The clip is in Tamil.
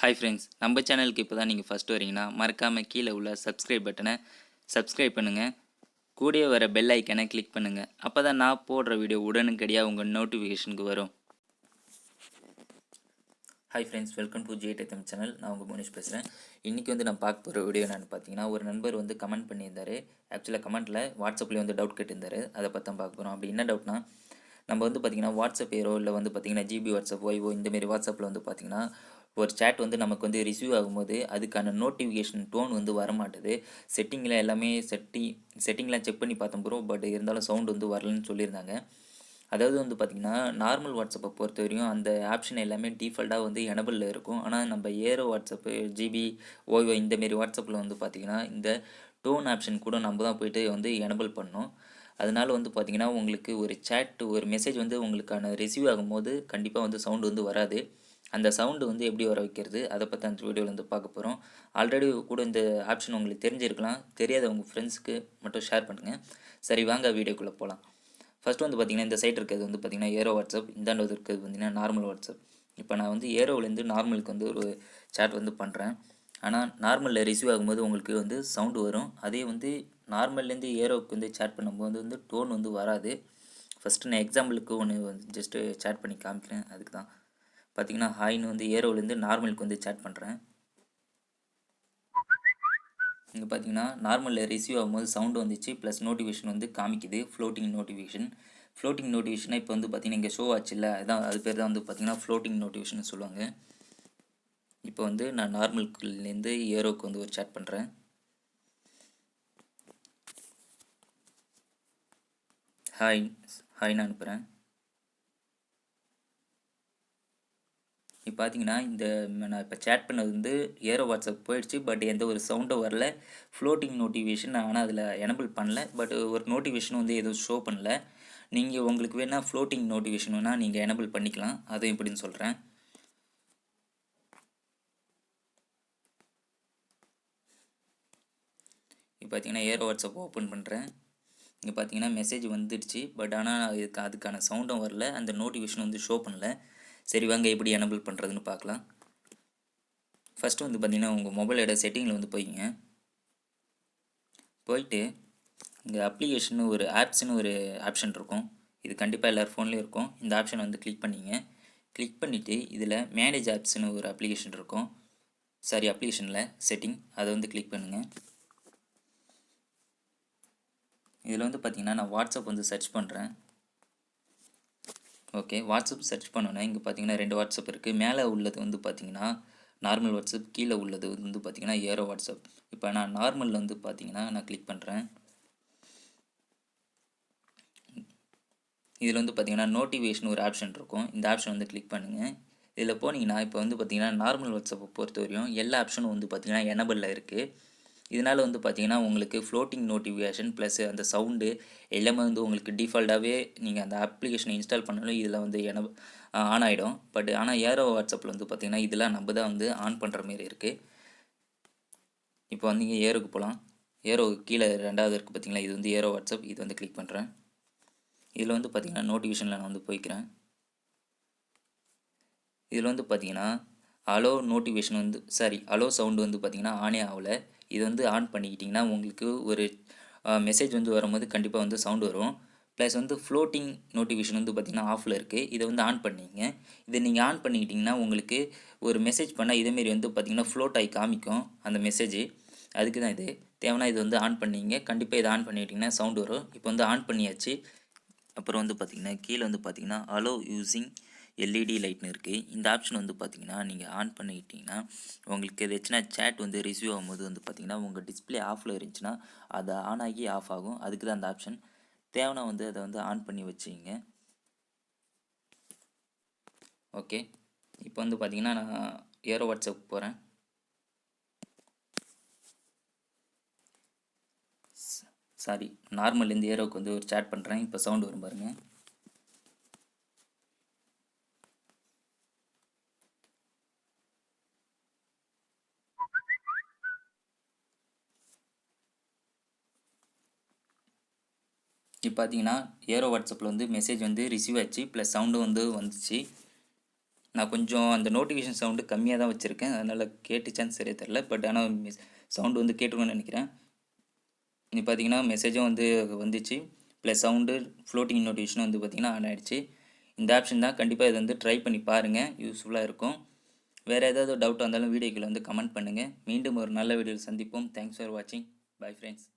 ஹாய் ஃப்ரெண்ட்ஸ், நம்ம சேனலுக்கு இப்போ தான் நீங்கள் ஃபஸ்ட்டு வரீங்கன்னா மறக்காமல் கீழே உள்ள சப்ஸ்கிரைப் பட்டனை சப்ஸ்கிரைப் பண்ணுங்கள். கூடவே வர பெல் ஐக்கனை கிளிக் பண்ணுங்கள். அப்போ தான் நான் போடுற வீடியோ உடனுக்கடியாக உங்கள் நோட்டிஃபிகேஷனுக்கு வரும். Hi friends, welcome to JDM channel. நான் உங்கள் மோனிஷ் பேசுகிறேன். இன்றைக்கி நான் பார்க்க போகிற வீடியோ என்னென்னு பார்த்தீங்கன்னா, ஒரு நண்பர் கமெண்ட் பண்ணியிருந்தார். ஆக்சுவலாக கமெண்ட்டில் வாட்ஸ்அப்லேயே டவுட் கேட்டிருந்தார். அதை பற்றி தான் பார்க்க போகிறோம். அப்படி என்ன டவுட்னா, நம்ம பார்த்திங்கன்னா வாட்ஸ்அப் ஏரோ இல்லை பார்த்திங்கன்னா ஜிபி வாட்ஸ்அப் ஒய்வோ இந்தமாரி வாட்ஸ்அப்பில் பார்த்திங்கன்னா ஒரு சேட் நமக்கு ரிசீவ் ஆகும்போது அதுக்கான நோட்டிஃபிகேஷன் டோன் வரமாட்டுது. செட்டிங்கில் எல்லாமே செட்டிங்லாம் செக் பண்ணி பார்த்தோம் ப்ரோ, பட் இருந்தாலும் சவுண்டு வரலன்னு சொல்லியிருந்தாங்க. அதாவது பார்த்திங்கன்னா நார்மல் வாட்ஸ்அப்பை பொறுத்த வரையும் அந்த ஆப்ஷன் எல்லாமே டிஃபால்ட்டாக எனபிளில் இருக்கும். ஆனால் நம்ம ஏரோ வாட்ஸ்அப்பு ஜிபி ஓய்வோ இந்தமாரி வாட்ஸ்அப்பில் பார்த்திங்கன்னா இந்த டோன் ஆப்ஷன் கூட நம்ம தான் போய்ட்டு எனபிள் பண்ணோம். அதனால் பார்த்திங்கன்னா உங்களுக்கு ஒரு சேட் ஒரு மெசேஜ் உங்களுக்கான ரிசீவ் ஆகும்போது கண்டிப்பாக சவுண்டு வராது. அந்த சவுண்டு எப்படி வர வைக்கிறது அதை பற்றி அந்த வீடியோவில் பார்க்க போகிறோம். ஆல்ரெடி கூட இந்த ஆப்ஷன் உங்களுக்கு தெரிஞ்சிருக்கலாம். தெரியாத உங்கள் ஃப்ரெண்ட்ஸுக்கு மட்டும் ஷேர் பண்ணுங்கள். சரி, வாங்க வீடியோக்குள்ளே போகலாம். ஃபஸ்ட்டு பார்த்திங்கன்னா இந்த சைட் இருக்கிறது பார்த்திங்கன்னா ஏரோ வாட்ஸ்அப், இந்தாண்டு இருக்கிறது பார்த்திங்கன்னா நார்மல் வாட்ஸ்அப். இப்போ நான் ஏரோவிலேருந்து நார்மலுக்கு ஒரு சேட் பண்ணுறேன். ஆனால் நார்மலில் ரிசீவ் ஆகும்போது உங்களுக்கு சவுண்டு வரும். அதே நார்மல்லேருந்து ஏரோவுக்கு சேட் பண்ணும்போது டோன் வராது. ஃபஸ்ட்டு நான் எக்ஸாம்பிளுக்கு ஒன்று ஜஸ்ட்டு சேட் பண்ணி காமிக்கிறேன். அதுக்கு தான் பார்த்திங்கன்னா ஹாய்னு ஏரோவிலேருந்து நார்மலுக்கு சேட் பண்ணுறேன். இங்கே பார்த்திங்கன்னா நார்மலில் ரிசீவ் ஆகும்போது சவுண்டு வந்துச்சு, ப்ளஸ் நோட்டிஃபிகேஷன் காமிக்குது. ஃப்ளோட்டிங் நோட்டிஃபிகேஷனாக இப்போ பார்த்திங்கன்னா இங்கே ஷோ ஆச்சு இல்லை, அதான் அது பேர் தான் பார்த்திங்கன்னா ஃப்ளோட்டிங் நோட்டிஃபிகேஷன் சொல்லுவாங்க. இப்போ நான் நார்மலுக்குலேருந்து ஏரோவுக்கு ஒரு சேட் பண்ணுறேன். ஹாய்னு அனுப்புகிறேன். இப்போ பார்த்தீங்கன்னா நான் இப்போ சேட் பண்ணது ஏரோ வாட்ஸ்அப் போயிடுச்சு. பட் எந்த ஒரு சவுண்டும் வரல. ஃப்ளோட்டிங் நோட்டிஃபிகேஷன் ஆனால் அதில் எனபிள் பண்ணல. பட் ஒரு நோட்டிஃபிகேஷனும் எதுவும் ஷோ பண்ணல. நீங்கள் உங்களுக்கு வேணால் ஃப்ளோட்டிங் நோட்டிஃபிகேஷன் வேணால் நீங்கள் எனபிள் பண்ணிக்கலாம். அதுவும் எப்படின்னு சொல்கிறேன். இப்போ பார்த்தீங்கன்னா ஏரோ வாட்ஸ்அப் ஓப்பன் பண்ணுறேன். இங்கே பார்த்தீங்கன்னா மெசேஜ் வந்துடுச்சு. பட் ஆனால் அதுக்கான சவுண்டும் வரல, அந்த நோட்டிஃபிகேஷன் ஷோ பண்ணல. சரி, வாங்க எப்படி எனபிள் பண்ணுறதுன்னு பார்க்கலாம். ஃபஸ்ட்டு பார்த்தீங்கன்னா உங்கள் மொபைலோட செட்டிங்கில் போய்ங்க. போயிட்டு இங்கே அப்ளிகேஷன் ஒரு ஆப்ஸ்னு ஒரு ஆப்ஷன் இருக்கும். இது கண்டிப்பாக எல்லார் ஃபோன்லேயும் இருக்கும். இந்த ஆப்ஷனை கிளிக் பண்ணிங்க. கிளிக் பண்ணிவிட்டு இதில் மேனேஜ் ஆப்ஸ்னு ஒரு அப்ளிகேஷன் இருக்கும். அப்ளிகேஷனில் செட்டிங் அதை கிளிக் பண்ணுங்கள். இதில் பார்த்தீங்கன்னா நான் வாட்ஸ்அப் சர்ச் பண்ணுறேன். ஓகே, வாட்ஸ்அப் சர்ச் பண்ணோன்னே இங்கே பார்த்தீங்கன்னா 2 வாட்ஸ்அப் இருக்குது. மேலே உள்ளது பார்த்தீங்கன்னா நார்மல் வாட்ஸ்அப், கீழே உள்ளது பார்த்தீங்கன்னா ஏரோ வாட்ஸ்அப். இப்போ நான் நார்மலில் பார்த்தீங்கன்னா நான் கிளிக் பண்ணுறேன். இதில் பார்த்தீங்கன்னா நோட்டிஃபிகேஷன் ஒரு ஆப்ஷன் இருக்கும். இந்த ஆப்ஷன் கிளிக் பண்ணுங்கள். இதில் போனீங்கன்னா இப்போ பார்த்தீங்கன்னா நார்மல் வாட்ஸ்அப்பை பொறுத்த வரையும் எல்லா ஆப்ஷனும் பார்த்தீங்கன்னா எனபிளில் இருக்குது. இதனால் பார்த்தீங்கன்னா உங்களுக்கு ஃப்ளோட்டிங் நோட்டிஃபிகேஷன் ப்ளஸ் அந்த சவுண்டு எல்லாமே உங்களுக்கு டிஃபால்ட்டாகவே நீங்கள் அந்த அப்ளிகேஷனை இன்ஸ்டால் பண்ணாலும் இதில் ஆன் ஆகிடும். பட் ஆனால் ஏரோ வாட்ஸ்அப்பில் பார்த்தீங்கன்னா இதெல்லாம் நம்ம தான் ஆன் பண்ணுற மாரி இருக்குது. இப்போ இங்கே ஏரோக்கு போகலாம். ஏரோ கீழே 2வது இருக்குது பார்த்தீங்களா, இது ஏரோ வாட்ஸ்அப். இது கிளிக் பண்ணுறேன். இதில் பார்த்தீங்கன்னா நோட்டிஃபிகேஷனில் நான் போய்க்கிறேன். இதில் பார்த்தீங்கன்னா அலோ நோட்டிஃபிகேஷன் அலோ சவுண்டு பார்த்தீங்கன்னா ஆனே ஆகலை. இது ஆன் பண்ணிக்கிட்டிங்கன்னா உங்களுக்கு ஒரு மெசேஜ் வரும்போது கண்டிப்பாக சவுண்டு வரும். ப்ளஸ் ஃப்ளோட்டிங் நோட்டிஃபிகேஷன் பார்த்திங்கன்னா ஆஃபில் இருக்குது. இதை ஆன் பண்ணிங்க. இதை நீங்கள் ஆன் பண்ணிக்கிட்டிங்கன்னா உங்களுக்கு ஒரு மெசேஜ் பண்ணால் இதேமாரி பார்த்திங்கன்னா ஃப்ளோட் ஆகி காமிக்கும் அந்த மெசேஜ். அதுக்கு தான் இது தேவைன்னா இது ஆன் பண்ணிங்க. கண்டிப்பாக இதை ஆன் பண்ணிக்கிட்டிங்கன்னா சவுண்டு வரும். இப்போ ஆன் பண்ணியாச்சு. அப்புறம் பார்த்திங்கன்னா கீழே பார்த்திங்கன்னா அலோ யூஸிங் எல்இடி லைட்னு இருக்குது. இந்த ஆப்ஷன் பார்த்திங்கன்னா நீங்கள் ஆன் பண்ணிக்கிட்டிங்கன்னா உங்களுக்கு எதாச்சுன்னா சேட் ரிசீவ் ஆகும்போது பார்த்திங்கன்னா உங்கள் டிஸ்பிளே ஆஃபில் இருந்துச்சுன்னா அது ஆன் ஆகி ஆஃப் ஆகும். அதுக்கு தான் அந்த ஆப்ஷன். தேவைன்னா அதை ஆன் பண்ணி வச்சுக்கிங்க. ஓகே, இப்போ பார்த்திங்கன்னா நான் ஏரோ வாட்ஸ்அப் போகிறேன். நார்மல்லேருந்து ஏரோவுக்கு ஒரு சேட் பண்ணுறேன். இப்போ சவுண்டு வரும் பாருங்கள். இப்போ பார்த்தீங்கன்னா ஏரோ வாட்ஸ்அப்பில் மெசேஜ் ரிசீவ் ஆச்சு, ப்ளஸ் சவுண்டும் வந்துச்சு. நான் கொஞ்சம் அந்த நோட்டிஃபிகேஷன் சவுண்டு கம்மியாக தான் வச்சுருக்கேன், அதனால் கேட்டுச்சான்னு சரியா தெரில. பட் ஆனால் சவுண்டு வந்து கேட்டுருக்குன்னு நினைக்கிறேன். இங்கே பார்த்தீங்கன்னா மெசேஜும் வந்து வந்துச்சு, ப்ளஸ் சவுண்டு ஃப்ளோட்டிங் நோட்டிஃபிகேஷனும் வந்து பார்த்திங்கன்னா ஆன் ஆகிடுச்சு. இந்த ஆப்ஷன் தான், கண்டிப்பாக இதை வந்து ட்ரை பண்ணி பாருங்கள், யூஸ்ஃபுல்லாக இருக்கும். வேறு ஏதாவது டவுட் வந்தாலும் வீடியோக்குள்ள வந்து கமெண்ட் பண்ணுங்கள். மீண்டும் ஒரு நல்ல வீடியோவில் சந்திப்போம். தேங்க்ஸ் ஃபார் வாட்சிங். Bye friends.